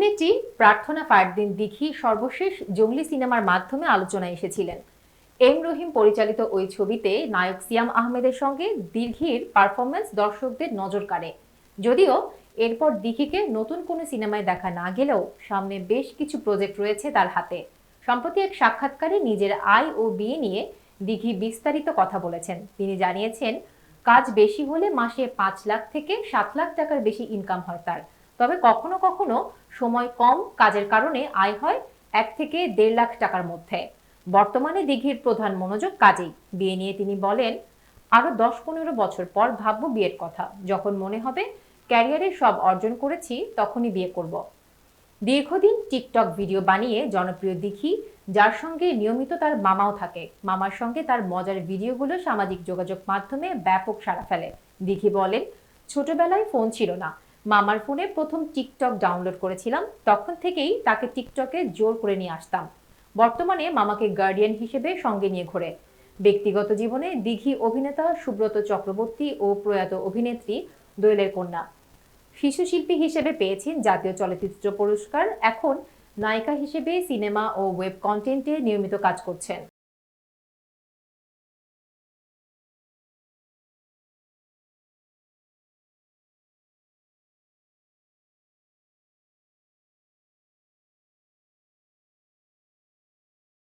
অভিনেত্রী প্রার্থনা ফারদিন দিঘি সর্বশেষ জঙ্গলি সিনেমার মাধ্যমে আলোচনায় এসেছিলেন। এম রহিম পরিচালিত ওই ছবিতে নায়ক সিয়াম আহমেদের সঙ্গে দিঘির পারফরমেন্স দর্শকদের নজর কাড়ে। যদিও এরপর দিঘিকে নতুন কোনো সিনেমায় দেখা না গেলেও সামনে বেশ কিছু প্রজেক্ট রয়েছে তার হাতে। সম্প্রতি এক সাক্ষাৎকারে নিজের আয় ও বিয়ে নিয়ে দিঘি বিস্তারিত কথা বলেছেন। তিনি জানিয়েছেন, কাজ বেশি হলে মাসে ৫ লাখ থেকে ৭ লাখ টাকার বেশি ইনকাম হয় তার। তবে কখনো কখনো সময় কম কাজের কারণে আয় হয় ১ থেকে ১.৫ লাখ টাকার মধ্যে। বর্তমানে দিঘির প্রধান মনোযোগ কাজেই। বিয়ে নিয়ে তিনি বলেন, আরো ১০-১৫ বছর পর ভাববো বিয়ের কথা। যখন মনে হবে ক্যারিয়ারে সব অর্জন করেছি তখনই বিয়ে করব। দীর্ঘদিন টিকটক ভিডিও বানিয়ে জনপ্রিয় দিঘি, যার সঙ্গে নিয়মিত তার মামাও থাকে। মামার সঙ্গে তার মজার ভিডিওগুলো সামাজিক যোগাযোগ মাধ্যমে ব্যাপক সাড়া ফেলে। দিঘি বলেন, ছোটবেলায় ফোন ছিল না, মামার ফোনে প্রথম টিকটক ডাউনলোড করেছিলাম, তখন থেকেই তাকে টিকটকে জোর করে নিয়ে আসতাম। বর্তমানে মামাকে গার্ডিয়ান হিসেবে সঙ্গে নিয়ে ঘোরে। ব্যক্তিগত জীবনে দিঘি অভিনেতা সুব্রত চক্রবর্তী ও প্রয়াত অভিনেত্রী দোয়েলের কন্যা। শিশু শিল্পী হিসেবে পেয়েছেন জাতীয় চলচ্চিত্র পুরস্কার। এখন নায়িকা হিসেবে সিনেমা ও ওয়েব কন্টেন্টে নিয়মিত কাজ করছেন।